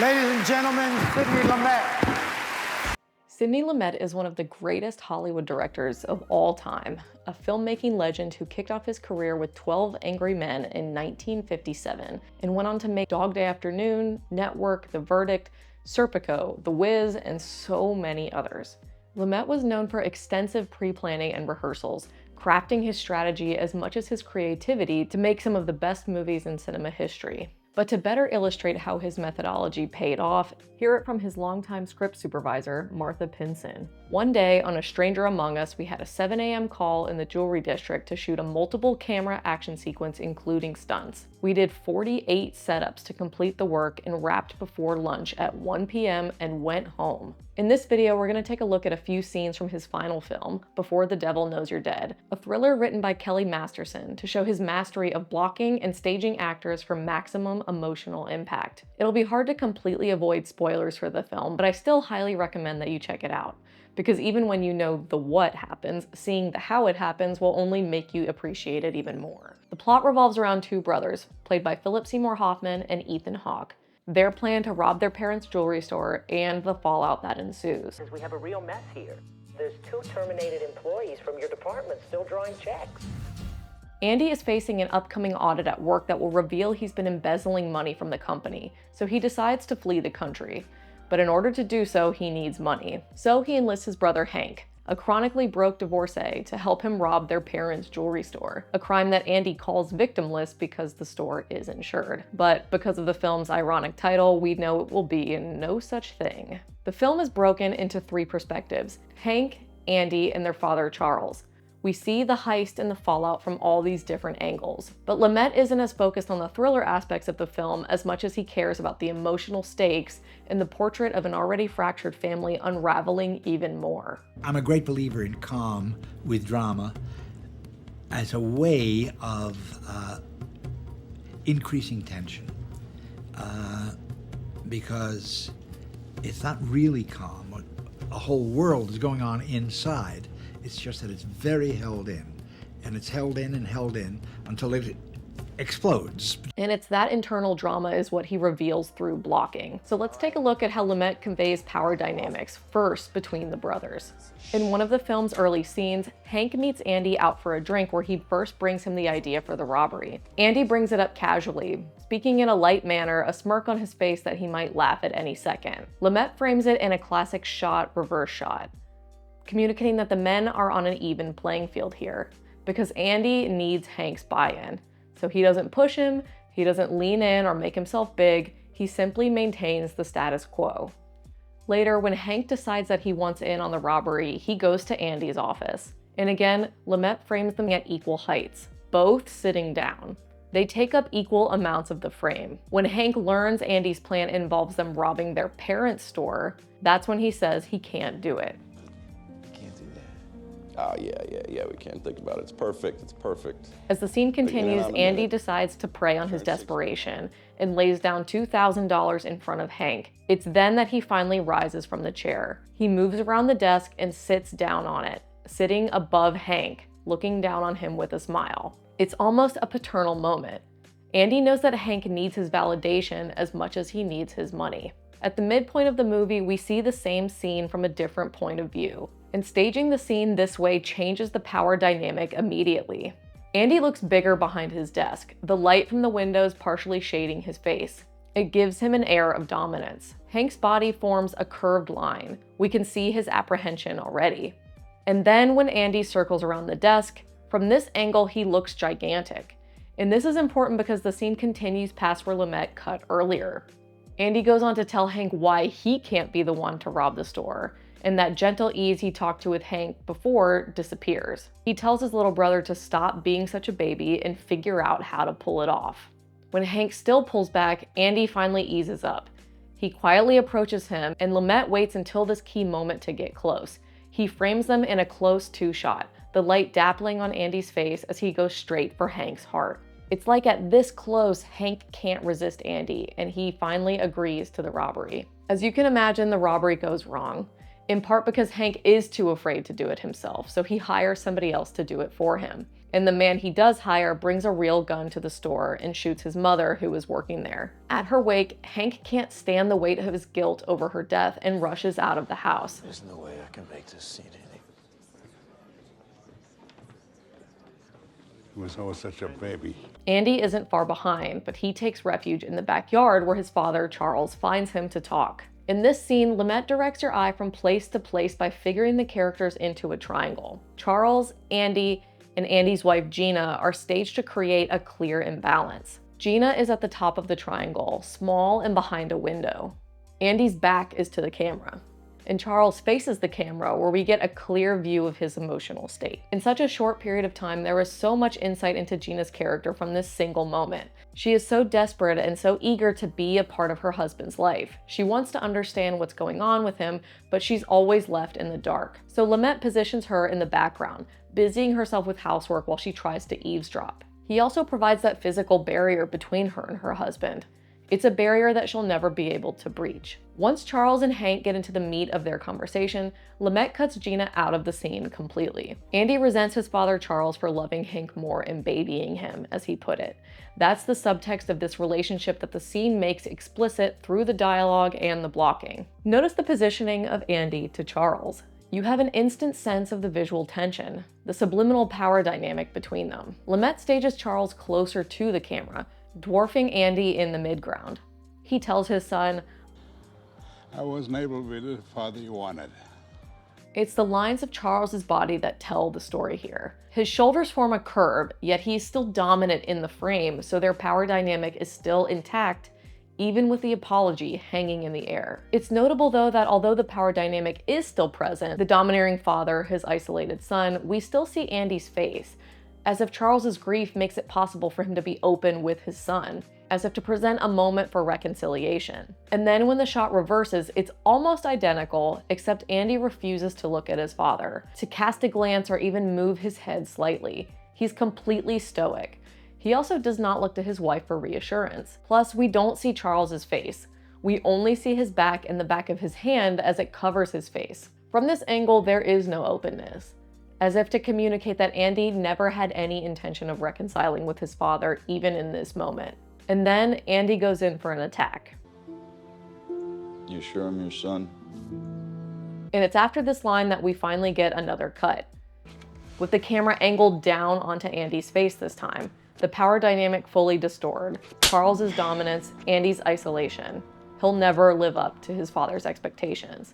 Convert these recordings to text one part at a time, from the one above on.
Ladies and gentlemen, Sidney Lumet. Sidney Lumet is one of the greatest Hollywood directors of all time, a filmmaking legend who kicked off his career with 12 Angry Men in 1957 and went on to make Dog Day Afternoon, Network, The Verdict, Serpico, The Wiz, and so many others. Lumet was known for extensive pre-planning and rehearsals, crafting his strategy as much as his creativity to make some of the best movies in cinema history. But to better illustrate how his methodology paid off, hear it from his longtime script supervisor, Martha Pinson. One day, on A Stranger Among Us, we had a 7 a.m. call in the jewelry district to shoot a multiple camera action sequence including stunts. We did 48 setups to complete the work and wrapped before lunch at 1 p.m. and went home. In this video, we're going to take a look at a few scenes from his final film, Before the Devil Knows You're Dead, a thriller written by Kelly Masterson to show his mastery of blocking and staging actors for maximum emotional impact. It'll be hard to completely avoid spoilers for the film, but I still highly recommend that you check it out, because even when you know the what happens, seeing the how it happens will only make you appreciate it even more. The plot revolves around two brothers, played by Philip Seymour Hoffman and Ethan Hawke. Their plan to rob their parents' jewelry store and the fallout that ensues. We have a real mess here. There's 2 terminated employees from your department still drawing checks. Andy is facing an upcoming audit at work that will reveal he's been embezzling money from the company, so he decides to flee the country. But in order to do so, he needs money. So he enlists his brother Hank, a chronically broke divorcee, to help him rob their parents' jewelry store, a crime that Andy calls victimless because the store is insured. But because of the film's ironic title, we know it will be no such thing. The film is broken into 3 perspectives: Hank, Andy, and their father Charles. We see the heist and the fallout from all these different angles. But Lumet isn't as focused on the thriller aspects of the film as much as he cares about the emotional stakes and the portrait of an already fractured family unraveling even more. I'm a great believer in calm with drama as a way of increasing tension, because it's not really calm. A whole world is going on inside. It's just that it's very held in, and it's held in and held in until it explodes. And it's that internal drama is what he reveals through blocking. So let's take a look at how Lumet conveys power dynamics, first between the brothers. In one of the film's early scenes, Hank meets Andy out for a drink where he first brings him the idea for the robbery. Andy brings it up casually, speaking in a light manner, a smirk on his face that he might laugh at any second. Lumet frames it in a classic shot, reverse shot, communicating that the men are on an even playing field here, because Andy needs Hank's buy-in. So he doesn't push him, he doesn't lean in or make himself big, he simply maintains the status quo. Later, when Hank decides that he wants in on the robbery, he goes to Andy's office. And again, Lumet frames them at equal heights, both sitting down. They take up equal amounts of the frame. When Hank learns Andy's plan involves them robbing their parents' store, that's when he says he can't do it. Oh, yeah, we can't think about it. It's perfect. As the scene continues, Andy decides to prey on his desperation and lays down $2,000 in front of Hank. It's then that he finally rises from the chair. He moves around the desk and sits down on it, sitting above Hank, looking down on him with a smile. It's almost a paternal moment. Andy knows that Hank needs his validation as much as he needs his money. At the midpoint of the movie, we see the same scene from a different point of view. And staging the scene this way changes the power dynamic immediately. Andy looks bigger behind his desk, the light from the windows partially shading his face. It gives him an air of dominance. Hank's body forms a curved line. We can see his apprehension already. And then when Andy circles around the desk, from this angle he looks gigantic. And this is important because the scene continues past where Lumet cut earlier. Andy goes on to tell Hank why he can't be the one to rob the store, and that gentle ease he talked to with Hank before disappears. He tells his little brother to stop being such a baby and figure out how to pull it off. When Hank still pulls back, Andy finally eases up. He quietly approaches him, and Lumet waits until this key moment to get close. He frames them in a close 2-shot, the light dappling on Andy's face as he goes straight for Hank's heart. It's like at this close, Hank can't resist Andy, and he finally agrees to the robbery. As you can imagine, the robbery goes wrong, in part because Hank is too afraid to do it himself, so he hires somebody else to do it for him. And the man he does hire brings a real gun to the store and shoots his mother, who was working there. At her wake, Hank can't stand the weight of his guilt over her death and rushes out of the house. There's no way I can make this scene any. He was always such a baby. Andy isn't far behind, but he takes refuge in the backyard where his father, Charles, finds him to talk. In this scene, Lumet directs your eye from place to place by figuring the characters into a triangle. Charles, Andy, and Andy's wife Gina are staged to create a clear imbalance. Gina is at the top of the triangle, small and behind a window. Andy's back is to the camera, and Charles faces the camera, where we get a clear view of his emotional state. In such a short period of time, there is so much insight into Gina's character from this single moment. She is so desperate and so eager to be a part of her husband's life. She wants to understand what's going on with him, but she's always left in the dark. So Lumet positions her in the background, busying herself with housework while she tries to eavesdrop. He also provides that physical barrier between her and her husband. It's a barrier that she'll never be able to breach. Once Charles and Hank get into the meat of their conversation, Lumet cuts Gina out of the scene completely. Andy resents his father Charles for loving Hank more and babying him, as he put it. That's the subtext of this relationship that the scene makes explicit through the dialogue and the blocking. Notice the positioning of Andy to Charles. You have an instant sense of the visual tension, the subliminal power dynamic between them. Lumet stages Charles closer to the camera, dwarfing Andy in the midground. He tells his son, I wasn't able to be the father you wanted. It's the lines of Charles's body that tell the story here. His shoulders form a curve, yet he's still dominant in the frame, so their power dynamic is still intact, even with the apology hanging in the air. It's notable though that although the power dynamic is still present, the domineering father, his isolated son, we still see Andy's face, as if Charles's grief makes it possible for him to be open with his son, as if to present a moment for reconciliation. And then when the shot reverses, it's almost identical, except Andy refuses to look at his father, to cast a glance or even move his head slightly. He's completely stoic. He also does not look to his wife for reassurance. Plus, we don't see Charles's face. We only see his back and the back of his hand as it covers his face. From this angle, there is no openness, as if to communicate that Andy never had any intention of reconciling with his father, even in this moment. And then Andy goes in for an attack. You sure I'm your son? And it's after this line that we finally get another cut, with the camera angled down onto Andy's face this time. The power dynamic fully distorted. Charles's dominance, Andy's isolation. He'll never live up to his father's expectations.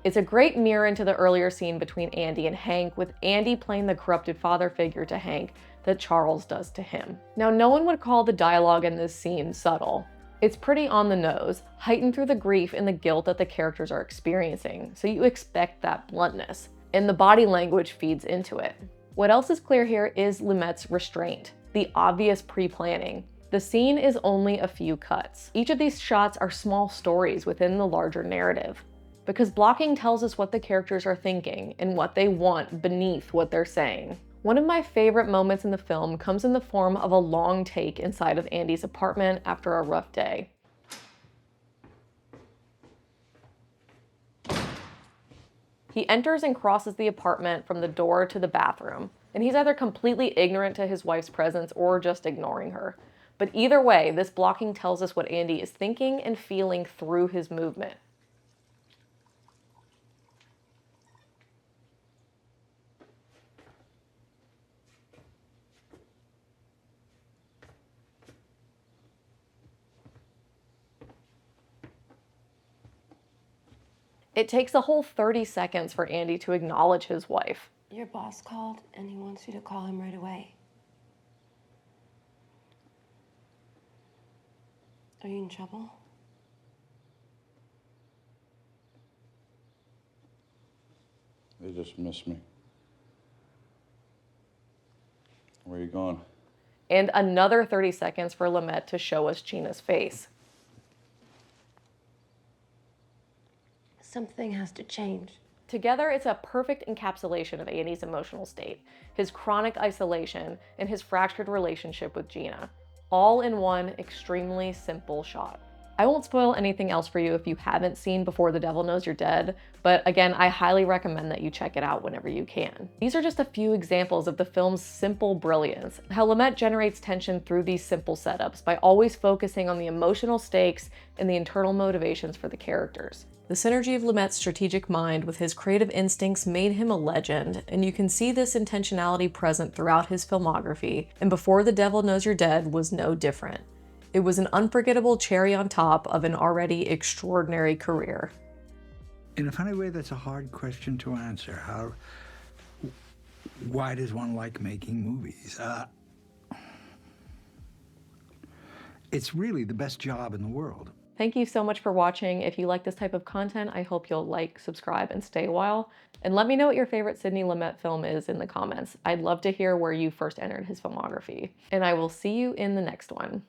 It's a great mirror into the earlier scene between Andy and Hank, with Andy playing the corrupted father figure to Hank that Charles does to him. Now, no one would call the dialogue in this scene subtle. It's pretty on the nose, heightened through the grief and the guilt that the characters are experiencing, so you expect that bluntness, and the body language feeds into it. What else is clear here is Lumet's restraint, the obvious pre-planning. The scene is only a few cuts. Each of these shots are small stories within the larger narrative, because blocking tells us what the characters are thinking and what they want beneath what they're saying. One of my favorite moments in the film comes in the form of a long take inside of Andy's apartment after a rough day. He enters and crosses the apartment from the door to the bathroom, and he's either completely ignorant to his wife's presence or just ignoring her. But either way, this blocking tells us what Andy is thinking and feeling through his movement. It takes a whole 30 seconds for Andy to acknowledge his wife. Your boss called and he wants you to call him right away. Are you in trouble? They just missed me. Where are you going? And another 30 seconds for Lumet to show us Gina's face. Something has to change. Together, it's a perfect encapsulation of Andy's emotional state, his chronic isolation, and his fractured relationship with Gina, all in one extremely simple shot. I won't spoil anything else for you if you haven't seen Before the Devil Knows You're Dead, but again, I highly recommend that you check it out whenever you can. These are just a few examples of the film's simple brilliance, how Lumet generates tension through these simple setups by always focusing on the emotional stakes and the internal motivations for the characters. The synergy of Lumet's strategic mind with his creative instincts made him a legend, and you can see this intentionality present throughout his filmography, and Before the Devil Knows You're Dead was no different. It was an unforgettable cherry on top of an already extraordinary career. In a funny way, that's a hard question to answer. Why does one like making movies? It's really the best job in the world. Thank you so much for watching. If you like this type of content, I hope you'll like, subscribe, and stay a while. And let me know what your favorite Sidney Lumet film is in the comments. I'd love to hear where you first entered his filmography. And I will see you in the next one.